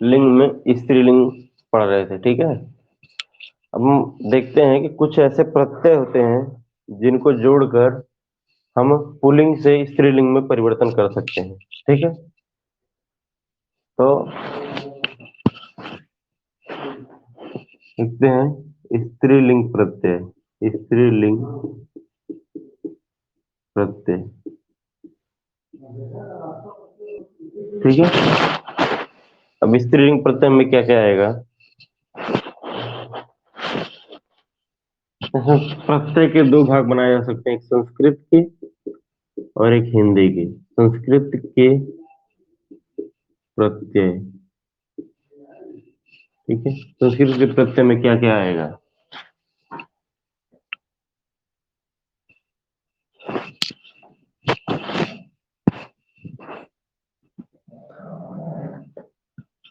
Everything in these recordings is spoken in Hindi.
लिंग में स्त्रीलिंग पढ़ रहे थे, ठीक है। अब हम देखते हैं कि कुछ ऐसे प्रत्यय होते हैं जिनको जोड़कर हम पुल्लिंग से स्त्रीलिंग में परिवर्तन कर सकते हैं, ठीक है। तो देखते हैं स्त्रीलिंग प्रत्यय, स्त्रीलिंग प्रत्यय, ठीक है। अब स्त्रीलिंग प्रत्यय में क्या क्या आएगा? इसमें प्रत्यय के दो भाग बनाए जा सकते हैं, एक संस्कृत के और एक हिंदी के। संस्कृत के प्रत्यय, ठीक है। संस्कृत के प्रत्यय में क्या क्या आएगा?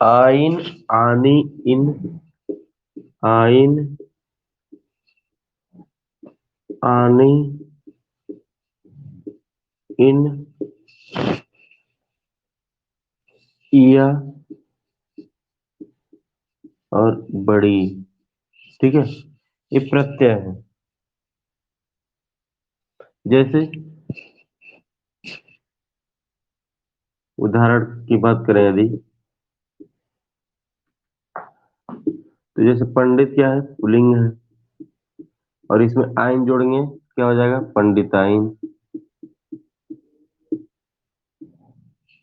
आइन, आनी, इन, आइन, आनी, इन, इया और बड़ी, ठीक है। ये प्रत्यय है। जैसे उदाहरण की बात करें यदि, तो जैसे पंडित क्या है? पुल्लिंग है, और इसमें आइन जोड़ेंगे क्या हो जाएगा? पंडिताइन,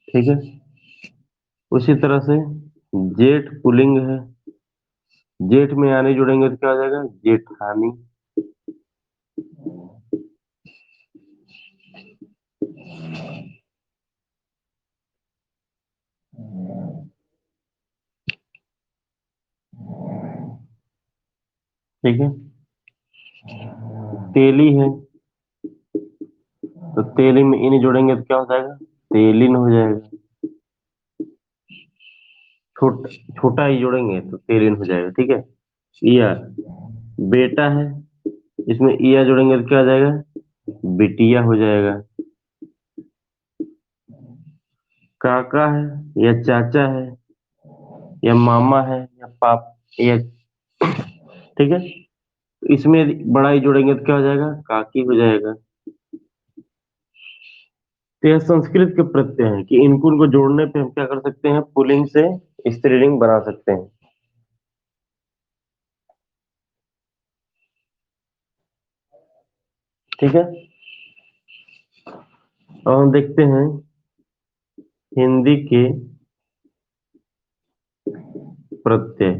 ठीक है। उसी तरह से जेठ पुल्लिंग है, जेठ में आने जोड़ेंगे तो क्या हो जाएगा? जेठानी, ठीक है। तेली है, तो तेली में इन जोड़ेंगे तो क्या हो जाएगा? तेलिन हो जाएगा। छोटा छोटा ही जोड़ेंगे तो तेलिन हो जाएगा, ठीक है। इया, बेटा है, इसमें इया जोड़ेंगे तो क्या हो जाएगा? बिटिया हो जाएगा। काका है या चाचा है या मामा है या पाप या, ठीक है। तो इसमें यदि बड़ा ही जोड़ेंगे तो क्या हो जाएगा? काकी हो जाएगा। तो यह संस्कृत के प्रत्यय हैं कि इनको जोड़ने पे हम क्या कर सकते हैं? पुल्लिंग से स्त्रीलिंग बना सकते हैं, ठीक है। और हम देखते हैं हिंदी के प्रत्यय,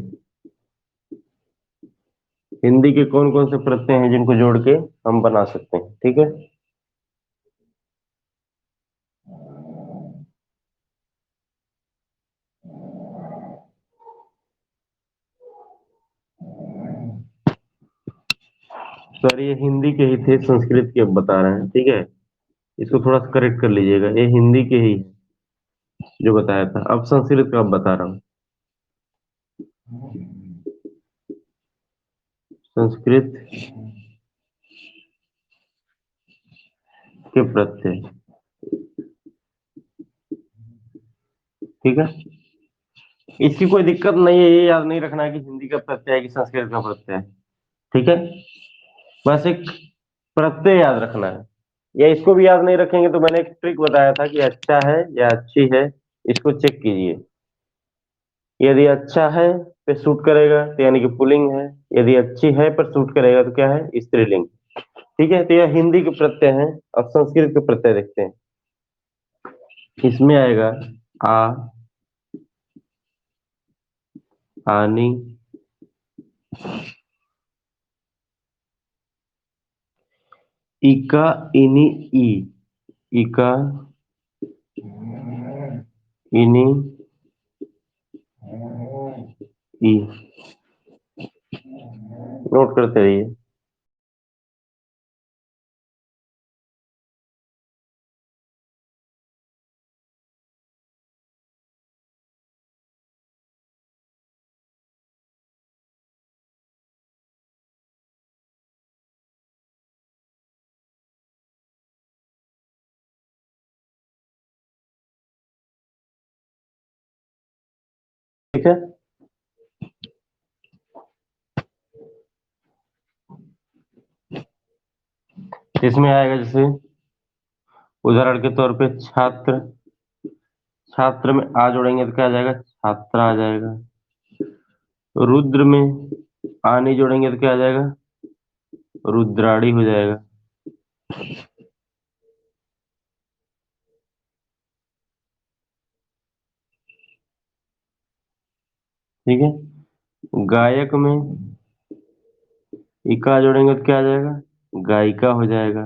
हिंदी के कौन कौन से प्रत्यय हैं जिनको जोड़ के हम बना सकते हैं, ठीक है। सर ये हिंदी के ही थे, संस्कृत के अब बता रहे हैं, ठीक है। इसको थोड़ा सा करेक्ट कर लीजिएगा, ये हिंदी के ही जो बताया था, अब संस्कृत का अब बता रहा हूँ। संस्कृत के प्रत्यय, ठीक है। इसकी कोई दिक्कत नहीं है, ये याद नहीं रखना है कि हिंदी का प्रत्यय है कि संस्कृत का प्रत्यय है, ठीक है। बस एक प्रत्यय याद रखना है। या इसको भी याद नहीं रखेंगे तो मैंने एक ट्रिक बताया था कि अच्छा है या अच्छी है, इसको चेक कीजिए। यदि अच्छा है पे सूट करेगा तो यानी कि पुल्लिंग है, यदि अच्छी है पर सूट करेगा तो क्या है? स्त्रीलिंग, ठीक है। तो यह हिंदी के प्रत्यय हैं। अब संस्कृत के प्रत्यय देखते हैं। इसमें आएगा आ, आनी, इका, इनी, ई, इका, इनी, ई, नोट करते रहिए। ठीक है। इसमें आएगा जैसे उदाहरण के तौर पे छात्र, छात्र में आ जोड़ेंगे तो क्या आ जाएगा, छात्रा आ जाएगा। रुद्र में आ नहीं जोड़ेंगे तो क्या आ जाएगा, रुद्राणी हो जाएगा। ठीक है। गायक में इका जोड़ेंगे तो क्या आ जाएगा, गायिका हो जाएगा।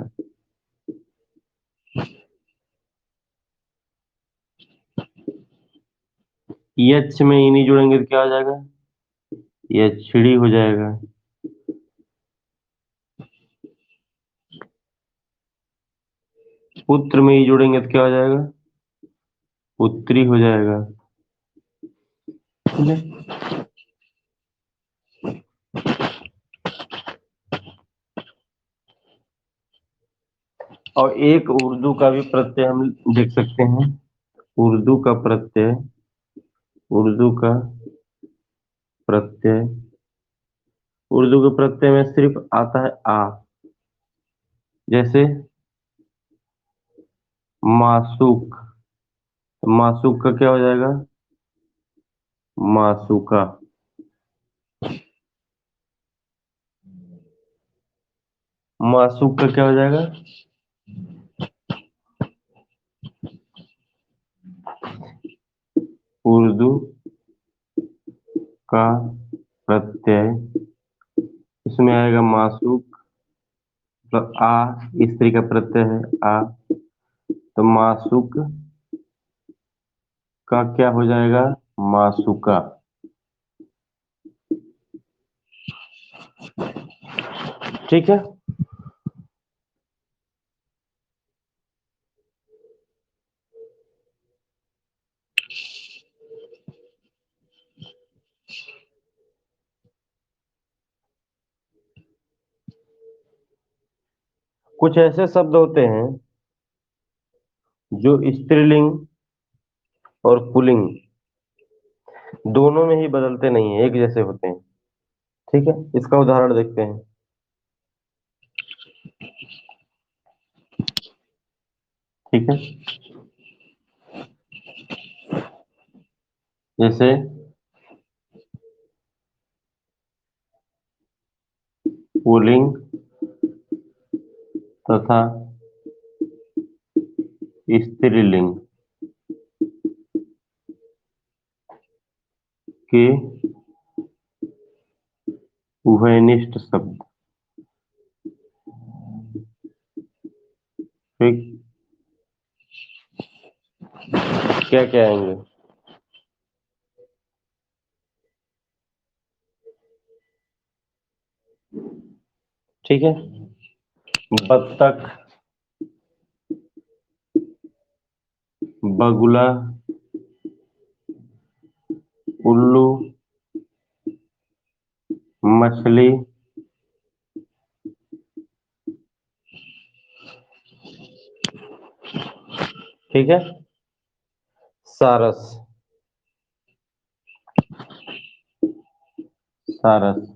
यक्ष में ई नहीं जोड़ेंगे तो क्या हो जाएगा, यक्षिणी हो जाएगा। पुत्र में ई जोड़ेंगे तो क्या हो जाएगा, पुत्री हो जाएगा। ठीक है। और एक उर्दू का भी प्रत्यय हम देख सकते हैं। उर्दू का प्रत्यय, उर्दू का प्रत्यय, उर्दू के प्रत्यय में सिर्फ आता है आ। जैसे मासूक, तो मासूक का क्या हो जाएगा, मासूका। मासूक का क्या हो जाएगा, उर्दू का प्रत्यय, इसमें आएगा मासूक, तो आ स्त्री का प्रत्यय है आ, तो मासूक का क्या हो जाएगा, मासूका। ठीक है। कुछ ऐसे शब्द होते हैं जो स्त्रीलिंग और पुल्लिंग दोनों में ही बदलते नहीं है, एक जैसे होते हैं। ठीक है, इसका उदाहरण देखते हैं। ठीक है। जैसे पुल्लिंग तथा स्त्रीलिंग के उभयनिष्ठ शब्द, ठीक, क्या क्या आएंगे। ठीक है। बत्तख, बगुला, उल्लू, मछली, ठीक है, सारस, सारस।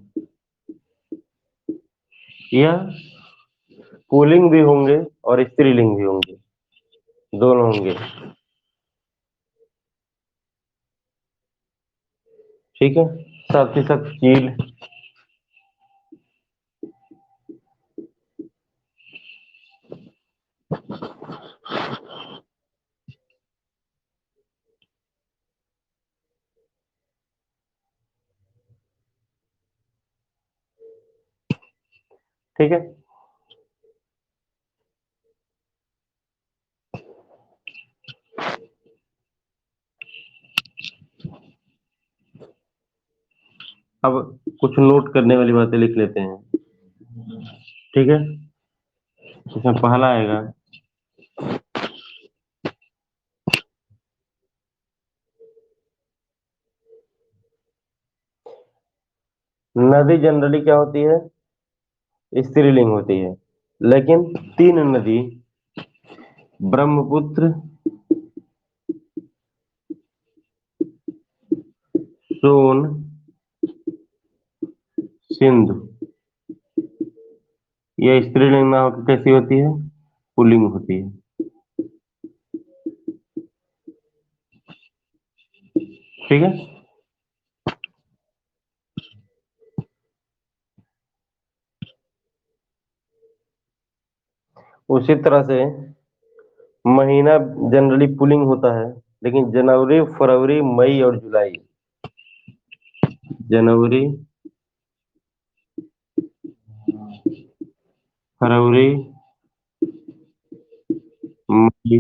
यह पुल्लिंग भी होंगे और स्त्रीलिंग भी होंगे, दोनों होंगे। ठीक है। साथ ही साथ चील, ठीक है। अब कुछ नोट करने वाली बातें लिख लेते हैं। ठीक है। इसमें पहला आएगा नदी, जनरली क्या होती है, स्त्रीलिंग होती है। लेकिन तीन नदी, ब्रह्मपुत्र, सोन, सिंधु। ये स्त्रीलिंग ना होकर कैसी होती है? पुल्लिंग होती है। ठीक है। उसी तरह से महीना जनरली पुल्लिंग होता है, लेकिन जनवरी, फरवरी, मई और जुलाई, जनवरी, फरवरी, मई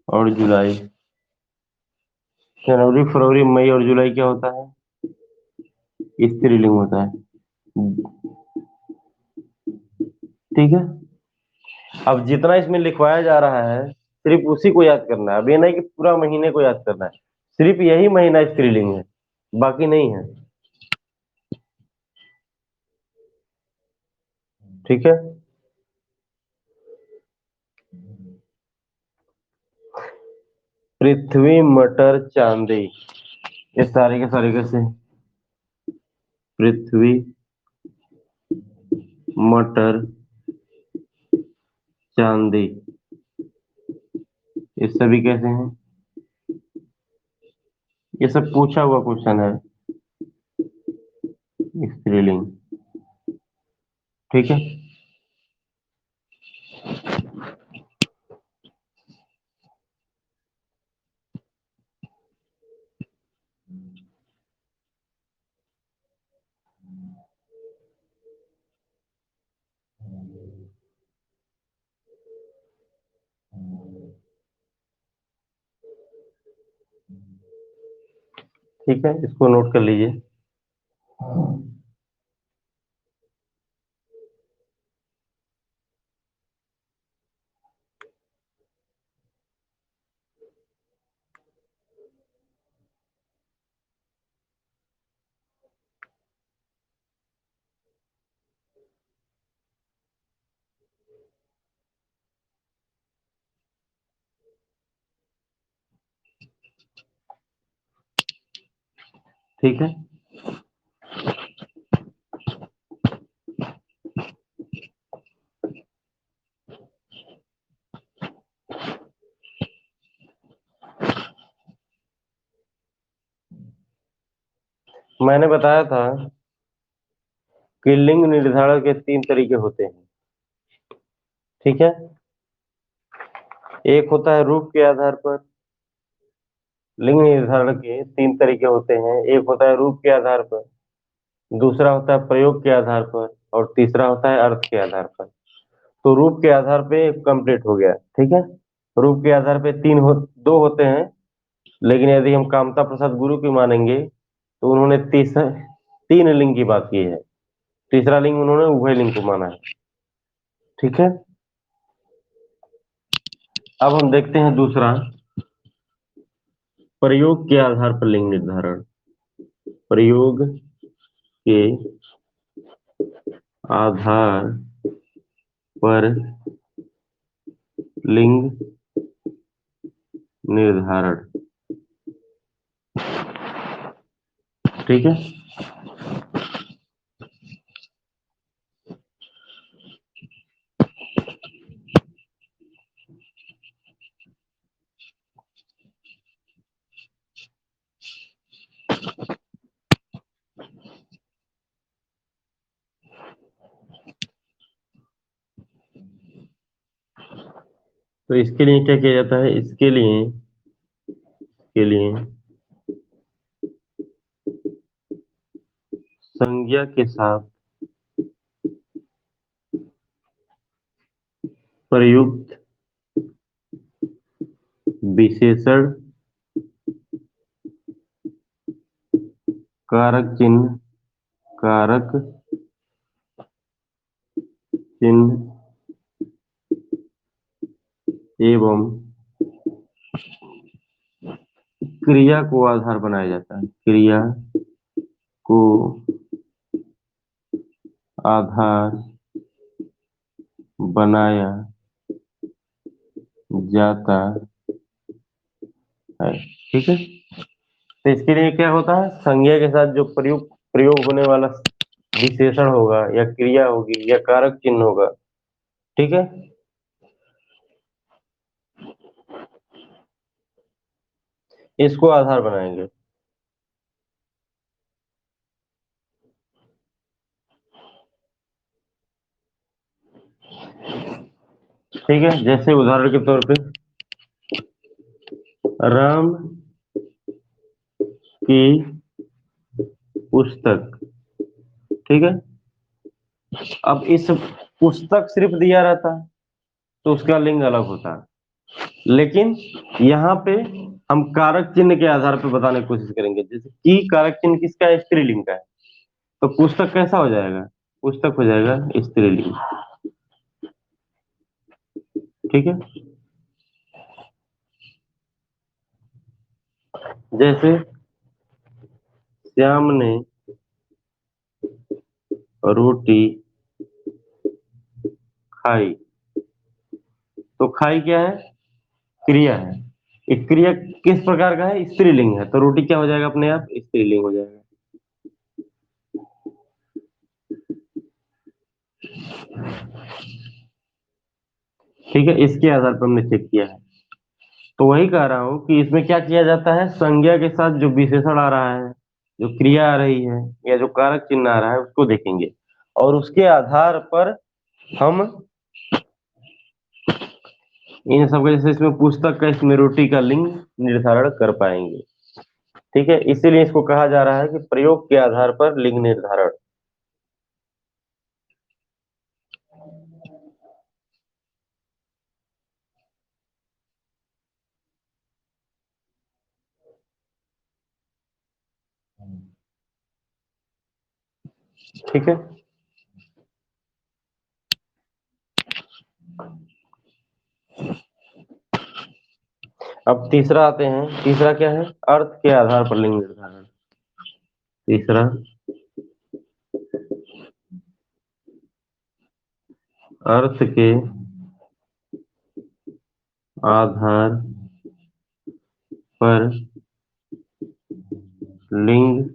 और जुलाई। जनवरी, फरवरी, मई और जुलाई क्या होता है? स्त्रीलिंग होता है। ठीक है। अब जितना इसमें लिखवाया जा रहा है सिर्फ उसी को याद करना है। अब ये नहीं कि पूरा महीने को याद करना है, सिर्फ यही महीना स्त्रीलिंग है, बाकी नहीं है। ठीक है। पृथ्वी, मटर, चांदी, ये सारे के सारे कैसे? पृथ्वी, मटर, चांदी, ये सभी कैसे हैं? ये सब पूछा हुआ क्वेश्चन है, स्त्रीलिंग। ठीक है। ठीक है, इसको नोट कर लीजिए। ठीक है। मैंने बताया था कि लिंग निर्धारण के 3 तरीके होते हैं। ठीक है। एक होता है रूप के आधार पर। लिंग निर्धारण के 3 तरीके होते हैं। एक होता है रूप के आधार पर, दूसरा होता है प्रयोग के आधार पर, और तीसरा होता है अर्थ के आधार पर। तो रूप के आधार पे कंप्लीट हो गया। ठीक है। रूप के आधार पे दो होते हैं, लेकिन यदि हम कामता प्रसाद गुरु की मानेंगे तो उन्होंने 3 लिंग की बात की है। तीसरा लिंग उन्होंने उभय लिंग को माना है। ठीक है। अब हम देखते हैं दूसरा, प्रयोग के आधार पर लिंग निर्धारण। प्रयोग के आधार पर लिंग निर्धारण। ठीक है। तो इसके लिए क्या किया जाता है? इसके लिए संज्ञा के साथ प्रयुक्त विशेषण, कारक चिन्ह एवं क्रिया को आधार बनाया जाता है। क्रिया को आधार बनाया जाता है। ठीक है। तो इसके लिए क्या होता है, संज्ञा के साथ जो प्रयोग प्रयोग होने वाला विशेषण होगा या क्रिया होगी या कारक चिन्ह होगा, ठीक है, इसको आधार बनाएंगे। ठीक है, जैसे उदाहरण के तौर पे राम की पुस्तक, ठीक है। अब इस पुस्तक सिर्फ दिया रहता है तो उसका लिंग अलग होता है, लेकिन यहाँ पे हम कारक चिन्ह के आधार पर बताने की कोशिश करेंगे। जैसे कि कारक चिन्ह किसका है, स्त्रीलिंग का है, तो पुस्तक कैसा हो जाएगा, पुस्तक हो जाएगा स्त्रीलिंग। ठीक है, जैसे श्याम ने रोटी खाई, तो खाई क्या है, क्रिया है। एक क्रिया किस प्रकार का है, स्त्रीलिंग है, तो रोटी क्या हो जाएगा, अपने आप स्त्रीलिंग हो जाएगा। ठीक है, इसके आधार पर हमने चेक किया है। तो वही कह रहा हूं कि इसमें क्या किया जाता है, संज्ञा के साथ जो विशेषण आ रहा है, जो क्रिया आ रही है या जो कारक चिन्ह आ रहा है उसको देखेंगे, और उसके आधार पर हम इन सब जैसे इसमें पुस्तक का, इसमें रोटी का लिंग निर्धारण कर पाएंगे। ठीक है, इसीलिए इसको कहा जा रहा है कि प्रयोग के आधार पर लिंग निर्धारण। ठीक है, अब तीसरा आते हैं। तीसरा क्या है, अर्थ के आधार पर लिंग निर्धारण। तीसरा, अर्थ के आधार पर लिंग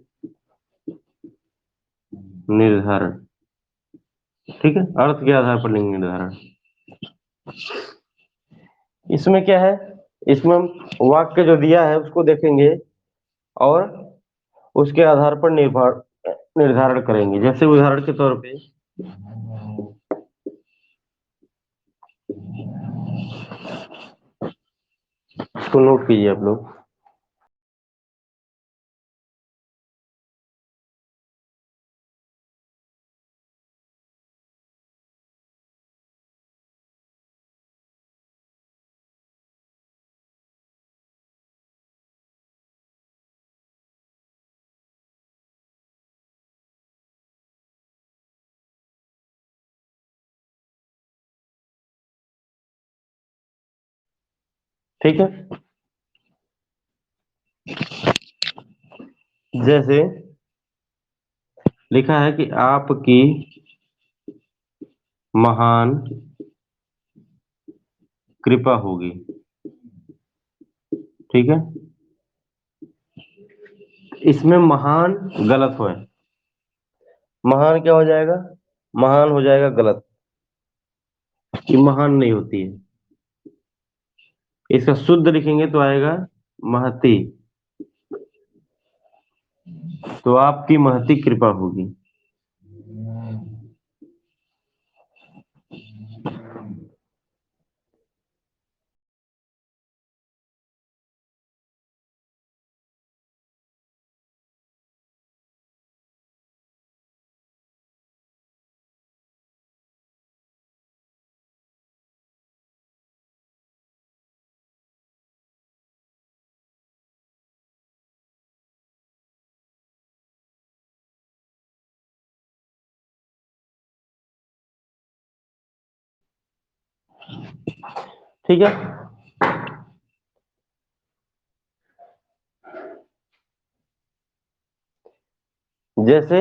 निर्धारण। ठीक है, अर्थ के आधार पर लिंग निर्धारण। इसमें क्या है, इसमें हम वाक्य जो दिया है उसको देखेंगे और उसके आधार पर निर्भर निर्धारण करेंगे। जैसे उदाहरण के तौर पे इसको नोट कीजिए आप लोग। ठीक है, जैसे लिखा है कि आपकी महान कृपा होगी। ठीक है, इसमें महान गलत है, महान क्या हो जाएगा, महान हो जाएगा गलत, कि महान नहीं होती है। इसका शुद्ध लिखेंगे तो आएगा महती, तो आपकी महती कृपा होगी। ठीक है, जैसे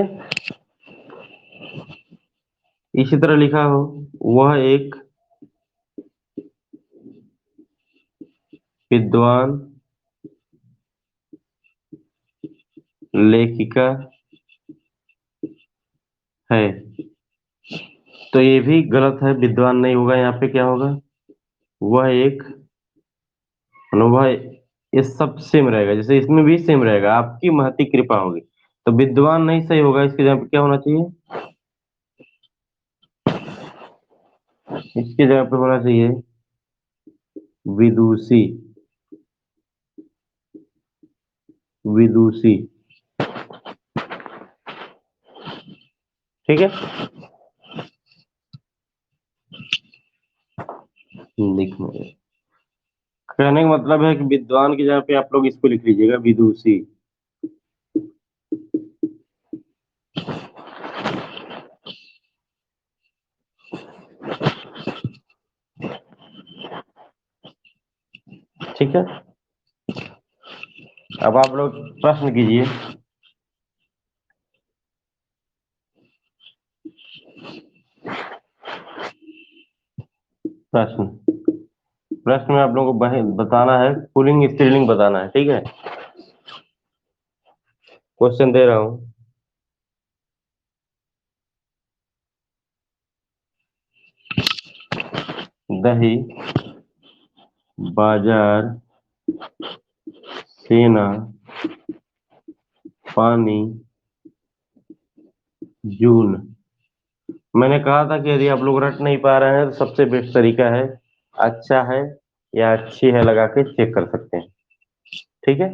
इसी तरह लिखा हो, वह एक विद्वान लेखिका है। तो ये भी गलत है, विद्वान नहीं होगा, यहाँ पे क्या होगा? वह एक, मतलब वह, ये सब सेम रहेगा, जैसे इसमें भी सेम रहेगा, आपकी महती कृपा होगी। तो विद्वान नहीं सही होगा, इसके जगह पे क्या होना चाहिए? इसकी जगह पे होना चाहिए विदुषी। विदुषी। ठीक है। लिखने कहने का मतलब है कि विद्वान की जगह पे आप लोग इसको लिख लीजिएगा, विदुषी। ठीक है। अब आप लोग प्रश्न कीजिए। प्रश्न। प्रश्न में आप लोगों को बताना है, पुल्लिंग स्त्रीलिंग बताना है, ठीक है। क्वेश्चन दे रहा हूँ। दही, बाजार, सेना, पानी, जून। मैंने कहा था कि यदि आप लोग रट नहीं पा रहे हैं तो सबसे बेस्ट तरीका है, अच्छा है या अच्छी है लगा के चेक कर सकते हैं। ठीक है।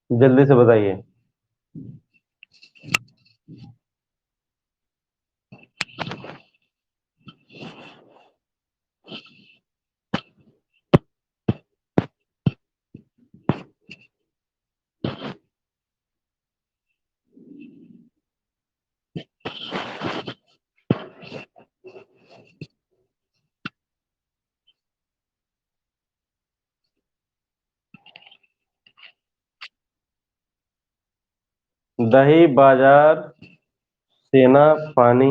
जल्दी से बताइए। दही, बाजार, सेना, पानी,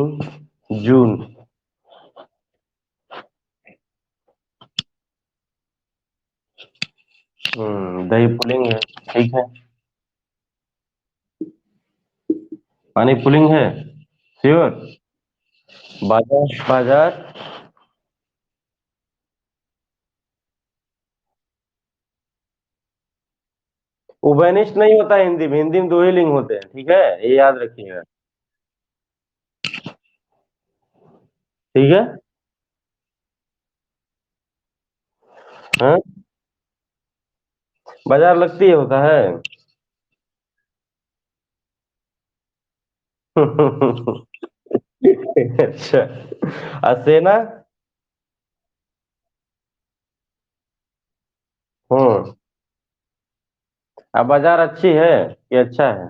जून। दही पुलिंग है। ठीक है। पानी पुलिंग है। श्योर। बाजार, बाजार। उभयनिष्ठ नहीं होता हिंदी में, हिंदी में दो ही लिंग होते हैं, ठीक है, ये याद रखिएगा। ठीक है। हाँ। बाजार लगती है होता है। अच्छा। सेना। हम्म। अब बाजार अच्छी है कि अच्छा है?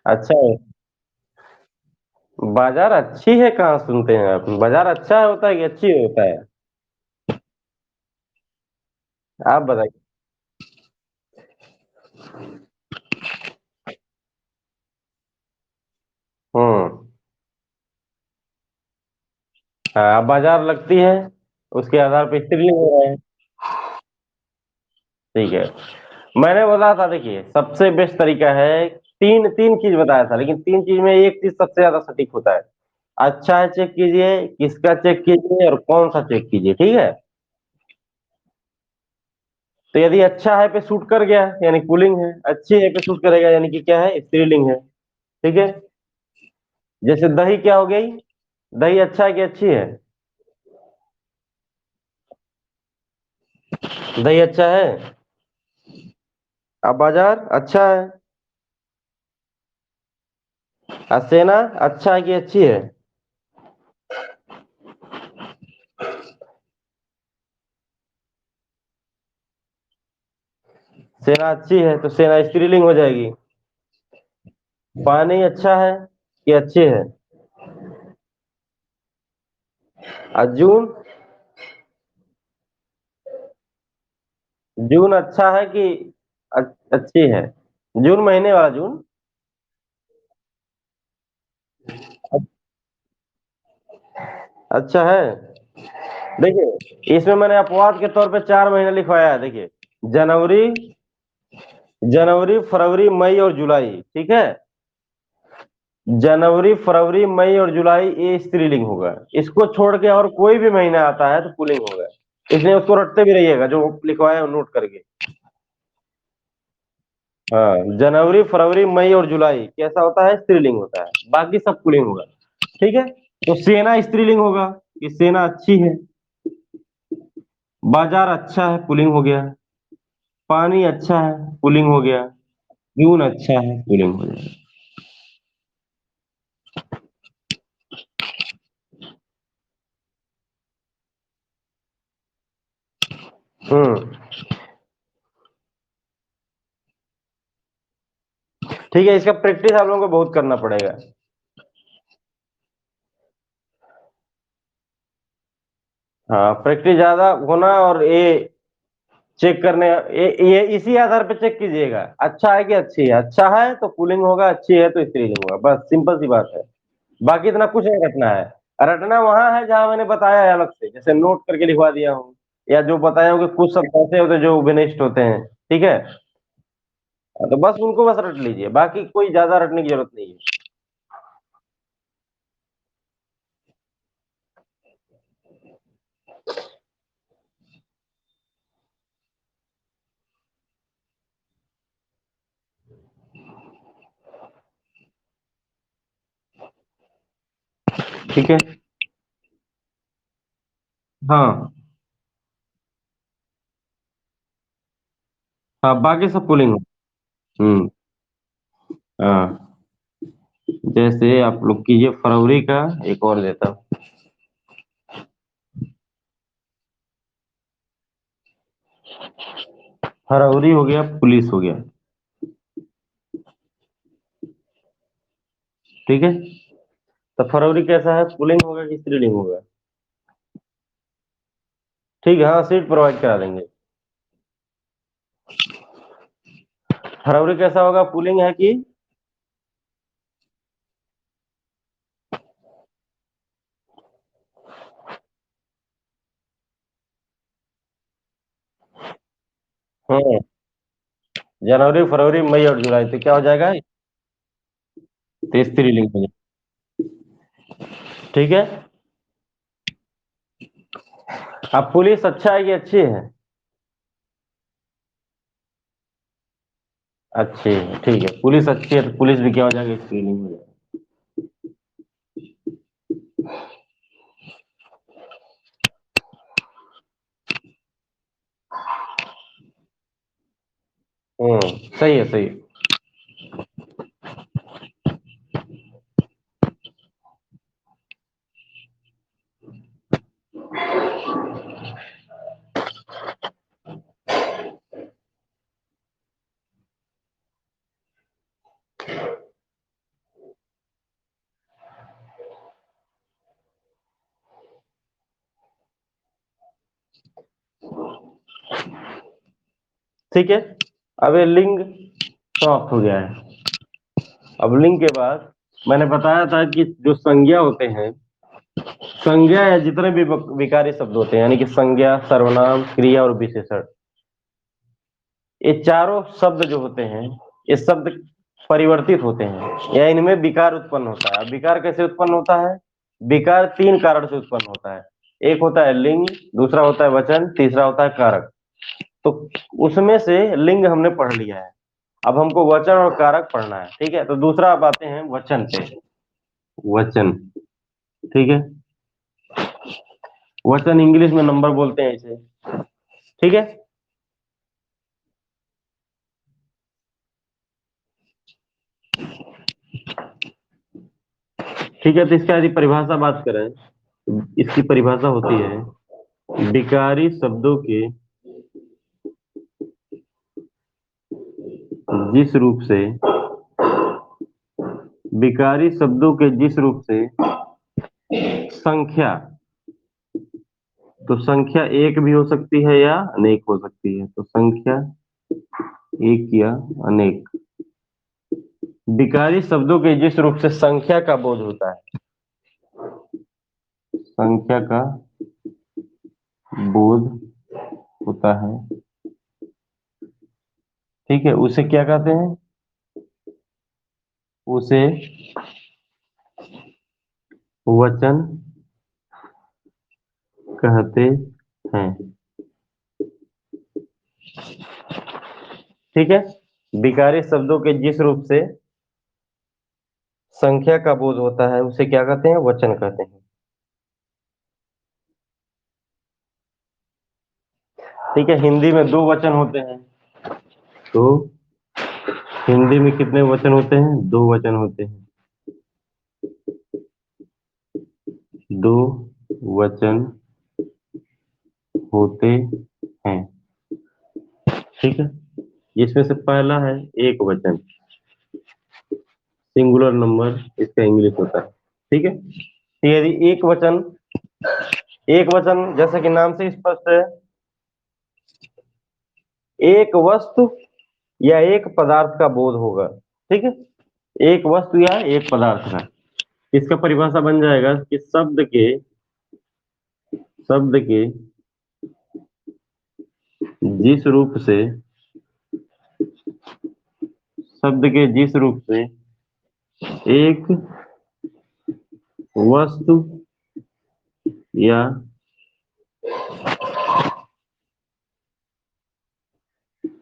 अच्छा है। बाजार अच्छी है कहाँ सुनते हैं आप? बाजार अच्छा होता है कि अच्छी होता है? आप बताइए। हम्म। हाँ, अब बाजार लगती है, उसके आधार पे स्त्रीलिंग हो रहा है। ठीक है। मैंने बोला था, देखिए सबसे बेस्ट तरीका है, तीन तीन चीज बताया था, लेकिन तीन चीज में एक चीज सबसे ज्यादा सटीक होता है। अच्छा है चेक कीजिए, किसका चेक कीजिए, और कौन सा चेक कीजिए, ठीक है। तो यदि अच्छा है पे शूट कर गया यानी पुलिंग है, अच्छी है पे शूट करेगा यानी कि क्या है, स्त्रीलिंग है। ठीक है। जैसे दही क्या हो गई? दही अच्छा है कि अच्छी है? दही अच्छा है। अब बाजार अच्छा है। सेना अच्छा है कि अच्छी है? सेना अच्छी है तो सेना स्त्रीलिंग हो जाएगी। पानी अच्छा है कि अच्छी है? जून। जून अच्छा है कि अच्छी है? जून महीने वाला जून। अच्छा है। देखिए इसमें मैंने अपवाद के तौर पे 4 महीने लिखवाया है। देखिए जनवरी, जनवरी फरवरी मई और जुलाई, ठीक है। जनवरी फरवरी मई और जुलाई ये स्त्रीलिंग होगा। इसको छोड़ के और कोई भी महीना आता है तो पुल्लिंग होगा। इसलिए उसको रटते भी रहिएगा, जो लिखवाया है नोट करके। हाँ, जनवरी फरवरी मई और जुलाई कैसा होता है? स्त्रीलिंग होता है, बाकी सब पुल्लिंग होगा। ठीक है। तो सेना स्त्रीलिंग होगा कि सेना अच्छी है। बाजार अच्छा है, पुल्लिंग हो गया। पानी अच्छा है, पुल्लिंग हो गया। खून अच्छा है, पुल्लिंग हो गया। हम्म। ठीक है, इसका प्रैक्टिस आप लोगों को बहुत करना पड़ेगा। हाँ, प्रैक्टिस ज्यादा होना, और ये चेक करने, ये इसी आधार पे चेक कीजिएगा, अच्छा है कि अच्छी है। अच्छा है तो पुलिंग होगा, अच्छी है तो स्त्रीलिंग होगा, बस सिंपल सी बात है। बाकी इतना कुछ नहीं रटना है। रटना वहां है जहां मैंने बताया है अलग से, जैसे नोट करके लिखवा दिया हूँ, या जो बताया हूँ कि कुछ शब्द ऐसे होते हैं जो विनिष्ट होते हैं। ठीक है। तो बस उनको बस रट लीजिए, बाकी कोई ज्यादा रटने की जरूरत नहीं है। ठीक है। हाँ। हाँ, बाकी सब पुलिंग हो। हम्म। हाँ, जैसे आप लोग कीजिए फरवरी का, एक और देता हूँ। फरवरी हो गया, पुलिस हो गया। ठीक है। तो फरवरी कैसा है? पुलिंग होगा कि स्त्रीलिंग होगा? ठीक है, हाँ, सीट प्रोवाइड करा देंगे। फरवरी कैसा होगा? पुलिंग है कि? हाँ, जनवरी फरवरी मई और जुलाई, तो क्या हो जाएगा? तो स्त्रीलिंग हो जाएगा। ठीक है। अब पुलिस अच्छा है कि अच्छी है? अच्छी है, ठीक है। पुलिस अच्छी है तो पुलिस भी क्या हो जाएगा? स्त्रीलिंग हो जाएगा। सही है, सही है। ठीक है। अब ये लिंग समाप्त हो गया है। अब लिंग के बाद मैंने बताया था कि जो संज्ञा होते हैं, संज्ञा या जितने भी विकारी शब्द होते हैं, यानी कि संज्ञा, सर्वनाम, क्रिया और विशेषण, ये चारों शब्द जो होते हैं, ये शब्द परिवर्तित होते हैं, या इनमें विकार उत्पन्न होता है। अब विकार कैसे उत्पन्न होता है? विकार 3 कारण से उत्पन्न होता है। एक होता है लिंग, दूसरा होता है वचन, तीसरा होता है कारक। तो उसमें से लिंग हमने पढ़ लिया है। अब हमको वचन और कारक पढ़ना है। ठीक है, तो दूसरा अब आते हैं वचन पे। वचन। ठीक है। वचन इंग्लिश में नंबर बोलते हैं इसे। ठीक है। ठीक है, तो इसका यदि परिभाषा बात करें, तो इसकी परिभाषा होती है, विकारी शब्दों के जिस रूप से, विकारी शब्दों के जिस रूप से संख्या, तो संख्या एक भी हो सकती है या अनेक हो सकती है। तो संख्या एक या अनेक, विकारी शब्दों के जिस रूप से संख्या का बोध होता है, संख्या का बोध होता है, ठीक है, उसे क्या कहते हैं? उसे वचन कहते हैं, ठीक है। विकारी शब्दों के जिस रूप से संख्या का बोध होता है उसे क्या कहते हैं? वचन कहते हैं, ठीक है। हिंदी में दो वचन होते हैं, तो हिंदी में कितने वचन होते हैं? दो वचन होते हैं, दो वचन होते हैं, ठीक है। जिसमें से पहला है एक वचन, सिंगुलर नंबर इसका इंग्लिश होता है, ठीक है। तो यदि एक वचन जैसे कि नाम से स्पष्ट है, एक वस्तु या एक पदार्थ का बोध होगा, ठीक है। एक वस्तु या एक पदार्थ का, इसका परिभाषा बन जाएगा कि शब्द के जिस रूप से शब्द के जिस रूप से एक वस्तु या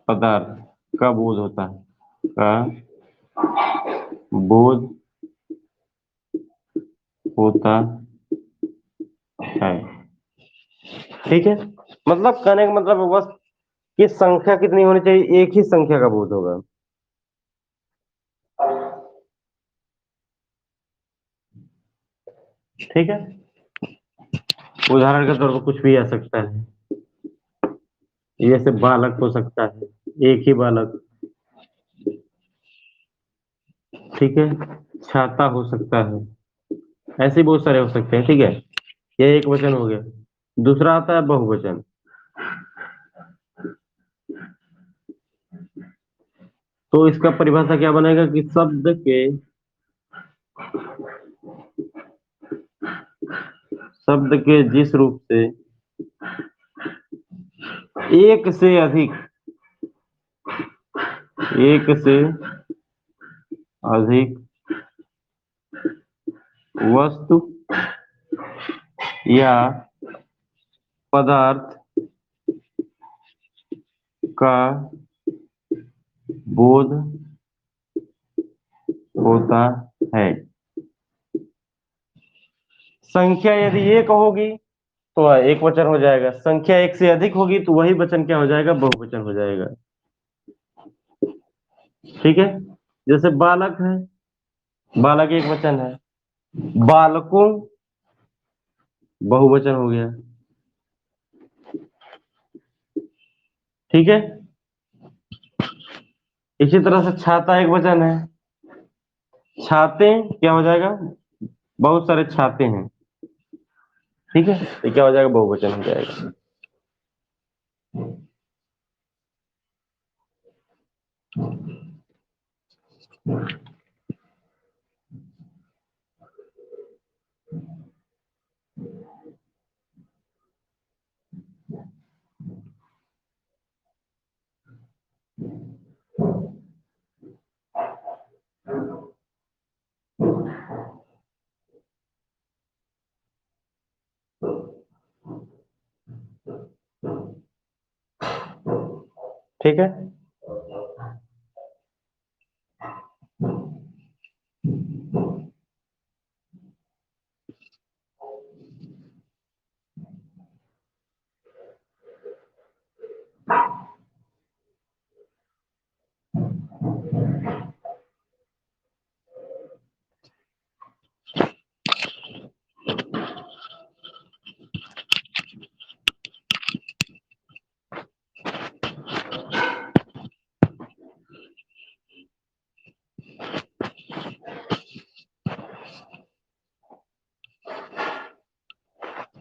पदार्थ का बोध होता है, का बोध होता है, ठीक है। मतलब कहने का मतलब है बस कि संख्या कितनी होनी चाहिए? एक ही संख्या का बोध होगा, ठीक है। उदाहरण के तौर पर कुछ भी आ सकता है, जैसे बालक हो सकता है, एक ही बालक, ठीक है। छाता हो सकता है, ऐसे बहुत सारे हो सकते हैं, ठीक है। ये एक वचन हो गया। दूसरा आता है बहुवचन। तो इसका परिभाषा क्या बनेगा कि शब्द के जिस रूप से एक से अधिक एक से अधिक वस्तु या पदार्थ का बोध होता है। संख्या यदि एक होगी तो एक वचन हो जाएगा, संख्या एक से अधिक होगी तो वही वचन क्या हो जाएगा? बहुवचन हो जाएगा, ठीक है। जैसे बालक है, बालक एक वचन है, बालकों बहुवचन हो गया, ठीक है। इसी तरह से छाता एक वचन है, छाते क्या हो जाएगा? बहुत सारे छाते हैं, ठीक है। तो क्या हो जाएगा? बहुवचन हो जाएगा। ठीक है।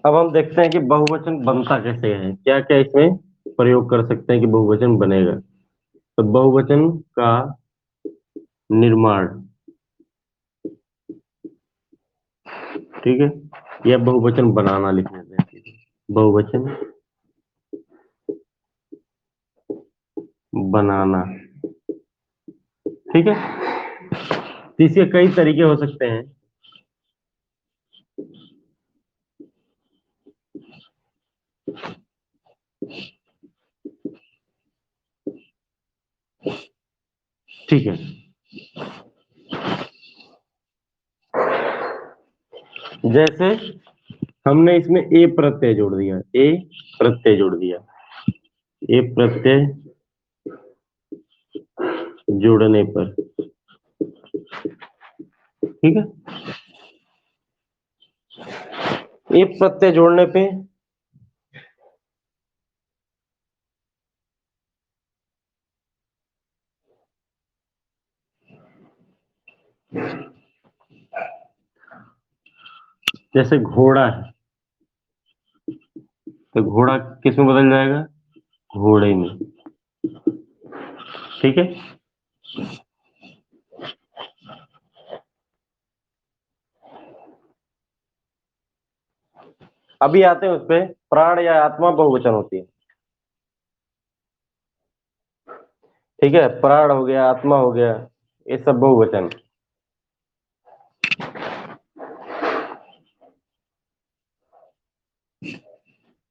अब हम देखते हैं कि बहुवचन बनता कैसे है, क्या क्या इसमें प्रयोग कर सकते हैं कि बहुवचन बनेगा। तो बहुवचन का निर्माण, ठीक है। या बहुवचन बनाना लिख लेते हैं सीधे। बहुवचन बनाना। ठीक है, तो इसके कई तरीके हो सकते हैं। ठीक है, जैसे हमने इसमें ए प्रत्यय जोड़ दिया, ए प्रत्यय जोड़ दिया, ए प्रत्यय जोड़ने पर, ठीक है, ए प्रत्यय जोड़ने पे जैसे घोड़ा है, तो घोड़ा किस में बदल जाएगा? घोड़े में। ठीक है, अभी आते हैं उस पे। प्राण या आत्मा बहुवचन होती है। ठीक है, प्राण हो गया, आत्मा हो गया, ये सब बहुवचन।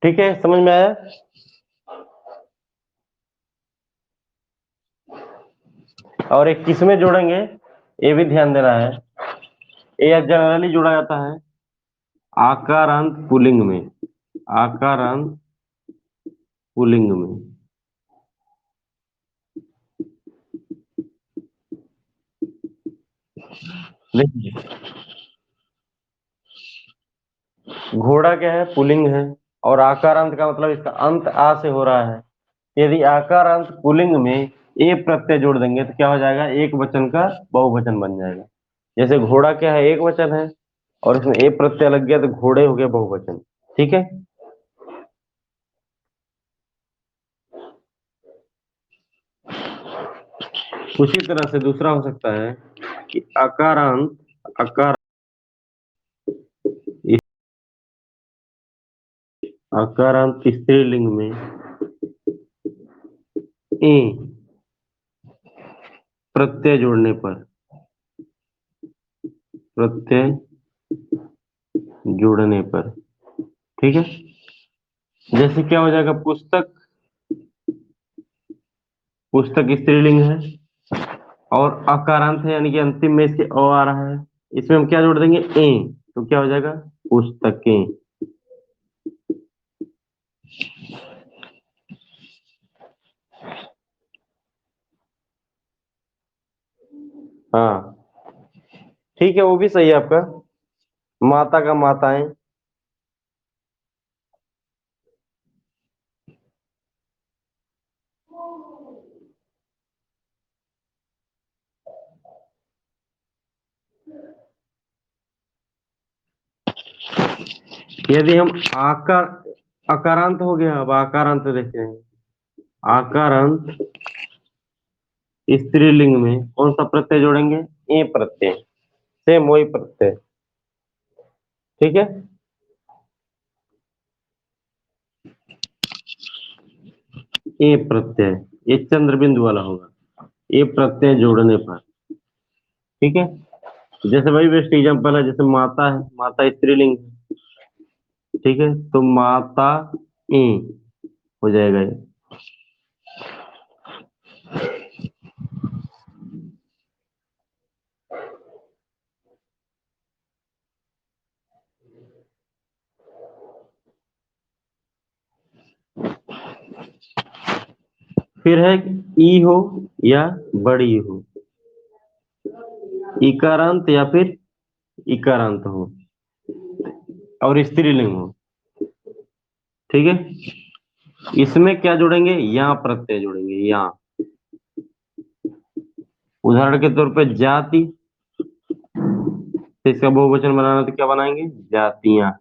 ठीक है, समझ में आया? और एक किस में जोड़ेंगे, ये भी ध्यान देना है। ये जनरली जोड़ा जाता है आकारांत पुल्लिंग में, आकारांत पुल्लिंग में। देखिए, घोड़ा क्या है? पुल्लिंग है। और आकारांत का मतलब इसका अंत आ से हो रहा है। यदि आकारांत पुल्लिंग में ए प्रत्यय जोड़ देंगे तो क्या हो जाएगा? एक वचन का बहुवचन बन जाएगा। जैसे घोड़ा क्या है? एक वचन है, और इसमें ए प्रत्यय लग गया तो घोड़े हो गया बहुवचन। ठीक है, उसी तरह से दूसरा हो सकता है कि आकारांत, आकार आकारांत स्त्रीलिंग में ए प्रत्यय जोड़ने पर, प्रत्यय जोड़ने पर, ठीक है, जैसे क्या हो जाएगा? पुस्तक, पुस्तक स्त्रीलिंग है और अकारांत है, यानी कि अंतिम में इसके अ आ रहा है। इसमें हम क्या जोड़ देंगे? ए, तो क्या हो जाएगा? पुस्तकें। हाँ, ठीक है, वो भी सही है आपका। माता का माताएं। यदि हम आकार, अकारांत हो गया, अब आकारांत देखते हैं। आकारांत स्त्रीलिंग में कौन सा प्रत्यय जोड़ेंगे? ए प्रत्यय, सेम वही प्रत्यय। ठीक है, ए प्रत्यय, ये चंद्र बिंदु वाला होगा, ए प्रत्यय जोड़ने पर। ठीक है, जैसे वही बेस्ट एग्जाम्पल है, जैसे माता है, माता स्त्रीलिंग है। ठीक है, तो माता ए हो जाएगा ये। फिर है ई हो या बड़ी हो, इकारांत या फिर इकारांत हो और स्त्रीलिंग हो। ठीक है, इसमें क्या जोड़ेंगे? या प्रत्यय जोड़ेंगे, या। उदाहरण के तौर पे जाति, तो इसका बहुवचन बनाना तो क्या बनाएंगे? जातियां।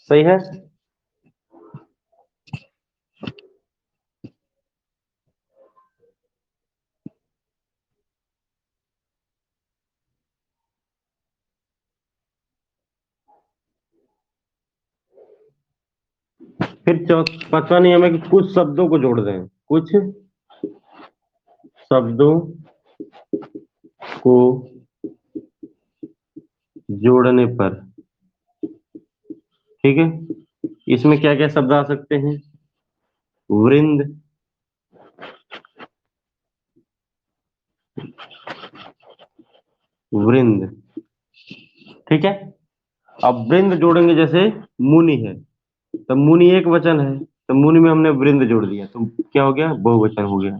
सही है। फिर पांचवा नियम है कि कुछ शब्दों को जोड़ दें, कुछ शब्दों को जोड़ने पर, ठीक है, इसमें क्या क्या शब्द आ सकते हैं? वृंद, वृंद, ठीक है। अब वृंद जोड़ेंगे, जैसे मुनि है, तो मुनि एक वचन है, तो मुनि में हमने वृंद जोड़ दिया, तो क्या हो गया? बहुवचन हो गया,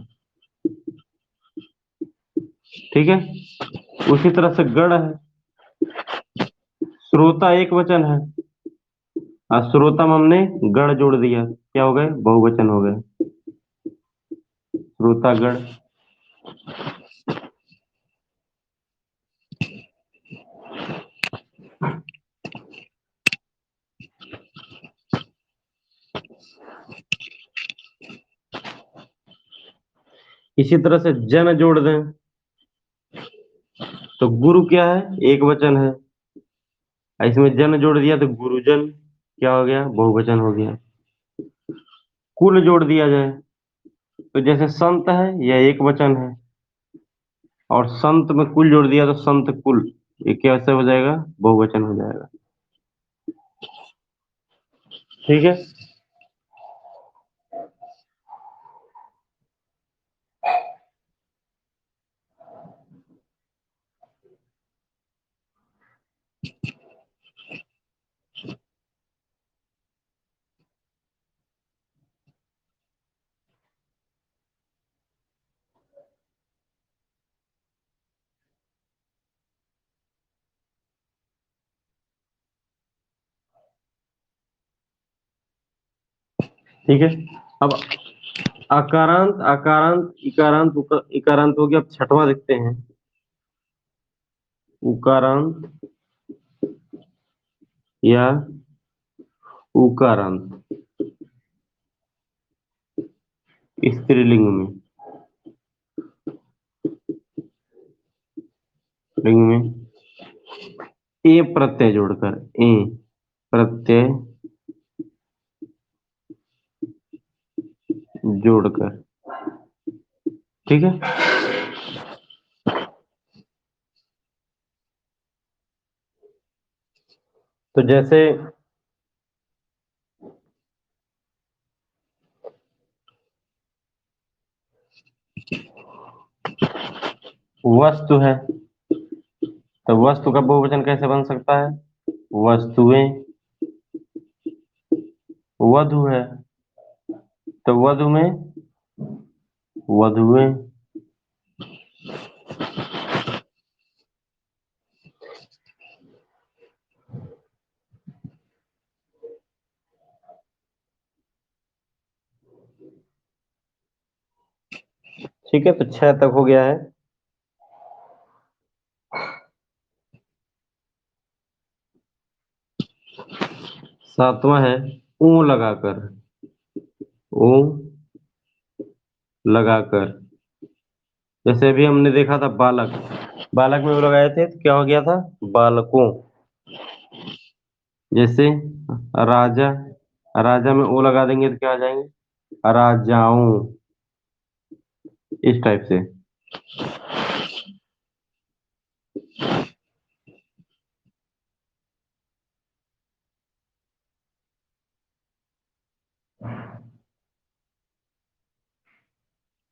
ठीक है। उसी तरह से गण है, श्रोता एक वचन है, और श्रोता में हमने गण जोड़ दिया, क्या हो गए? बहुवचन हो गए, श्रोतागण। इसी तरह से जन जोड़ दें, तो गुरु क्या है? एक वचन है, और इसमें जन जोड़ दिया तो गुरुजन, क्या हो गया? बहुवचन हो गया। कुल जोड़ दिया जाए, तो जैसे संत है, यह एक वचन है, और संत में कुल जोड़ दिया तो संत कुल, ये कैसे हो जाएगा? बहुवचन हो जाएगा, ठीक है। ठीक है। अब अकारांत, आकारांत, इकारांत, इकारांत हो गया। अब छठवां देखते हैं, उकारांत या उकारांत, स्त्रीलिंग में, लिंग में ए प्रत्यय जोड़कर, ए प्रत्यय जोड़कर, ठीक है। तो जैसे वस्तु है, तो वस्तु का बहुवचन कैसे बन सकता है? वस्तुएं। वधु है, तो वधु में वधुएं, ठीक है। तो छह तक हो गया है। सातवां है ऊ लगाकर, ऊ लगाकर, जैसे अभी हमने देखा था बालक, बालक में वो लगाए थे तो क्या हो गया था? बालकों। जैसे राजा, राजा में ओ लगा देंगे तो क्या आ जाएंगे? राजाओं, इस टाइप से,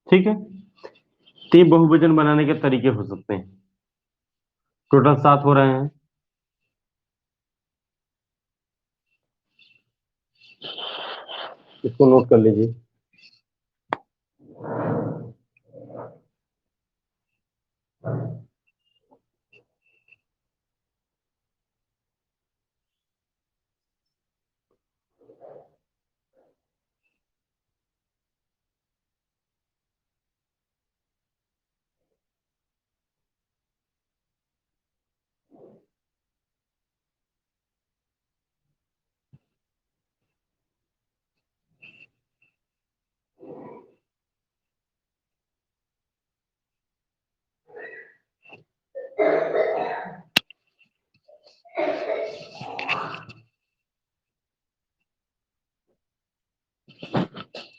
ठीक है। तो ये बहुवचन बनाने के तरीके हो सकते हैं। टोटल सात हो रहे हैं। इसको नोट कर लीजिए।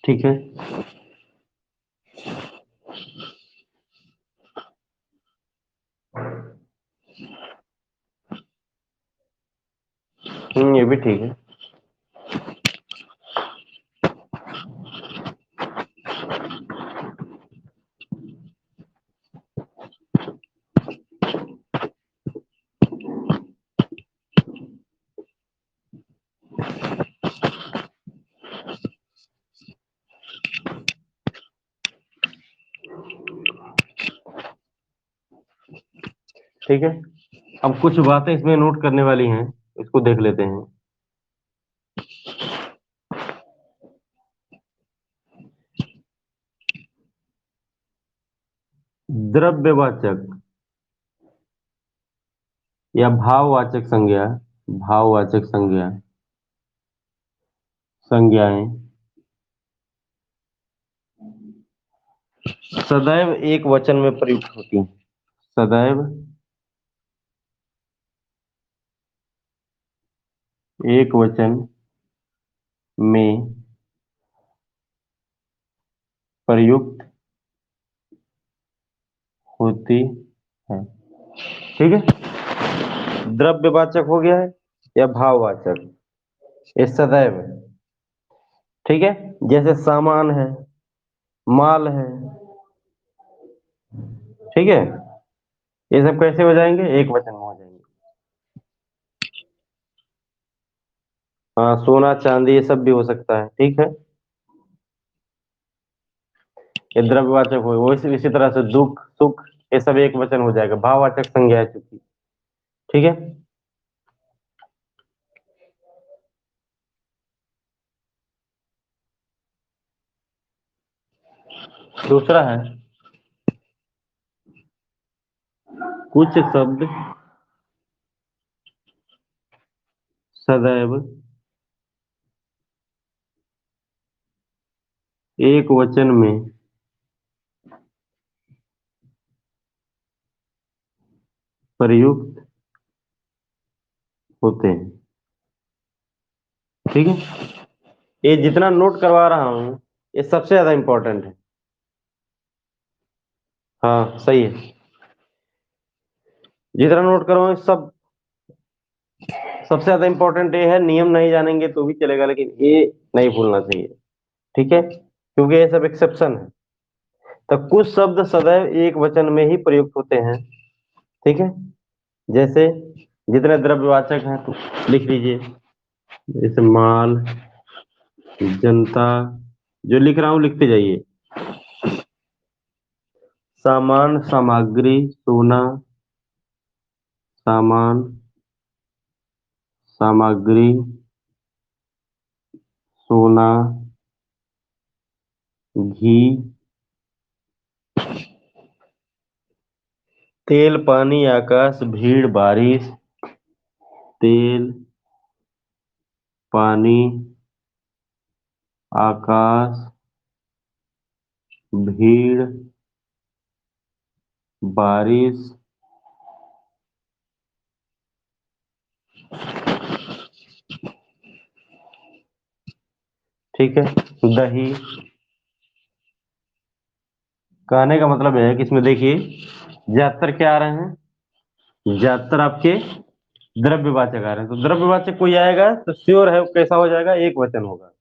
ठीक है। ये भी ठीक है। ठीक है, अब कुछ बातें इसमें नोट करने वाली हैं, इसको देख लेते हैं। द्रव्यवाचक या भाववाचक संज्ञा, भाववाचक संज्ञा, संज्ञाएं सदैव एक वचन में प्रयुक्त होती हैं। सदैव एक वचन में प्रयुक्त होती है। ठीक है, द्रव्यवाचक हो गया है या भाववाचक, ये सदैव है। ठीक है, जैसे सामान है, माल है। ठीक है, ये सब कैसे हो जाएंगे, एक वचन में हो जाएंगे। हाँ, सोना चांदी ये सब भी हो सकता है। ठीक है, ये द्रव्यवाचक हो, वो इसी तरह से दुख सुख ये सब एक वचन हो जाएगा, भाववाचक संज्ञा है चूंकि। ठीक है, दूसरा है, कुछ शब्द सदैव एक वचन में प्रयुक्त होते हैं। ठीक है, ये जितना नोट करवा रहा हूं ये सबसे ज्यादा इंपॉर्टेंट है। हाँ सही है, जितना नोट करवाऊं सब सबसे ज्यादा इंपॉर्टेंट ये है। नियम नहीं जानेंगे तो भी चलेगा, लेकिन ये नहीं भूलना चाहिए। ठीक है, क्योंकि ये सब एक्सेप्शन है। तो कुछ शब्द सदैव एक वचन में ही प्रयुक्त होते हैं। ठीक है, जैसे जितने द्रव्यवाचक हैं तो लिख लीजिए, जैसे माल, जनता, जो लिख रहा हूं लिखते जाइए। सामान, सामग्री, सोना, सामान, सामग्री, सोना, घी, तेल, पानी, आकाश, भीड़, बारिश। तेल, पानी, आकाश, भीड़, बारिश। ठीक है, दही। कहने का मतलब है कि इसमें देखिए ज्यादातर क्या आ रहे हैं, ज्यादातर आपके द्रव्यवाचक आ रहे हैं। तो द्रव्यवाचक कोई आएगा तो श्योर है वो कैसा हो जाएगा, एक वचन होगा,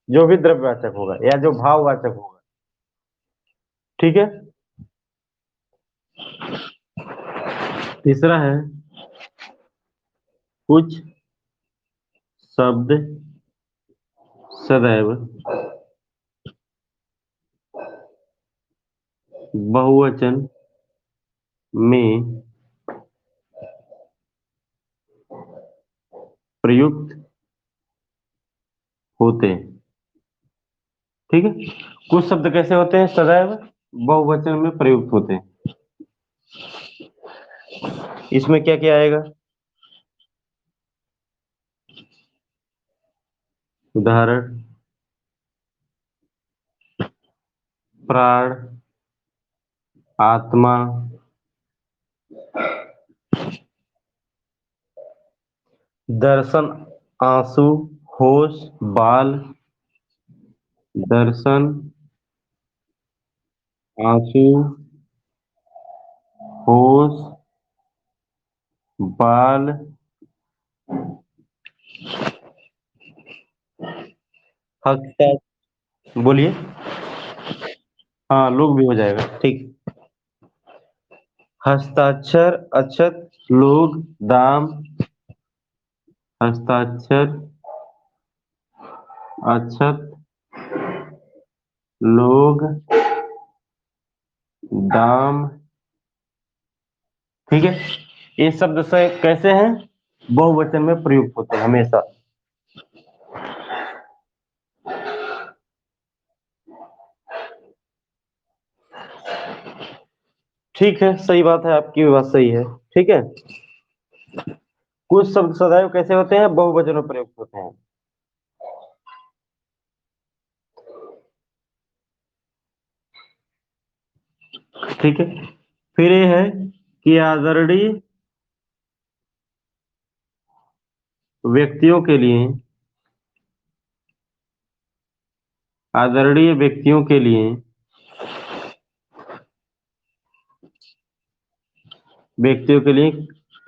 जो भी द्रव्यवाचक होगा या जो भाववाचक होगा। ठीक है, तीसरा है, कुछ शब्द सदैव बहुवचन में प्रयुक्त होते हैं। ठीक है, कुछ शब्द कैसे होते हैं, सदैव बहुवचन में प्रयुक्त होते हैं। इसमें क्या क्या आएगा, उदाहरण, प्राण, आत्मा, दर्शन, आंसू, होश, बाल, दर्शन, आंसू, होश, बाल, हस्ता। बोलिए। हाँ, लोग भी हो जाएगा, ठीक। हस्ताक्षर, अक्षत, लोग, दाम। हस्ताक्षर, अक्षत, लोग, दाम। ठीक है। ये शब्द से कैसे हैं? बहुवचन में प्रयुक्त होते हैं हमेशा। ठीक है, सही बात है, आपकी भी बात सही है। ठीक है। कुछ शब्द सदैव कैसे होते हैं? बहुवचन में प्रयुक्त होते हैं। ठीक है। फिर ये है कि आदरणीय व्यक्तियों के लिए, आदरणीय व्यक्तियों के लिए, व्यक्तियों के लिए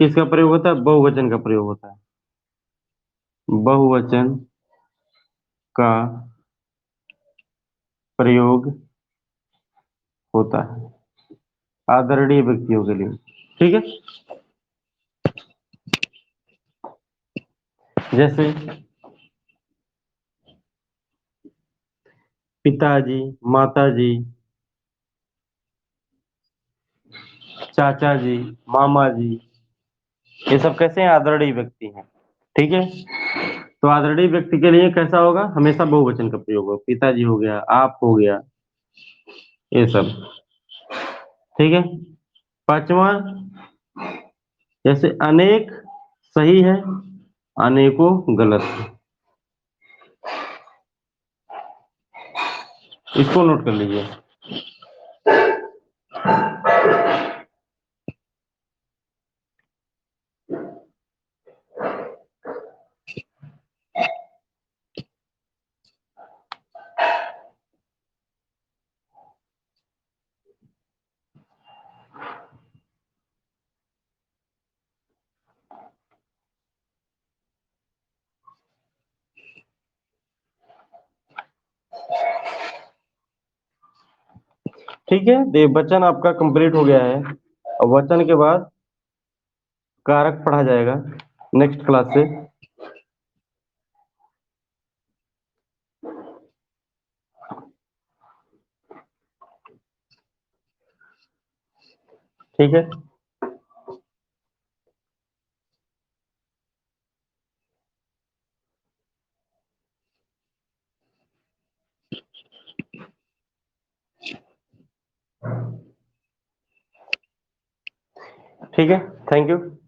किसका प्रयोग होता है? बहुवचन का प्रयोग होता है। बहुवचन का प्रयोग होता है आदरणीय व्यक्तियों के लिए। ठीक है। जैसे पिताजी, माताजी, चाचा जी, मामा जी, ये सब कैसे हैं? आदरणीय व्यक्ति हैं। ठीक है। तो आदरणीय व्यक्ति के लिए कैसा होगा? हमेशा बहुवचन का प्रयोग होगा। पिताजी हो गया, आप हो गया, ये सब। ठीक है। पांचवा, जैसे अनेक सही है, अनेकों गलत है। इसको नोट कर लीजिए। ठीक है, वचन आपका कंप्लीट हो गया है। अब वचन के बाद कारक पढ़ा जाएगा नेक्स्ट क्लास से। ठीक है। ठीक है। Thank you.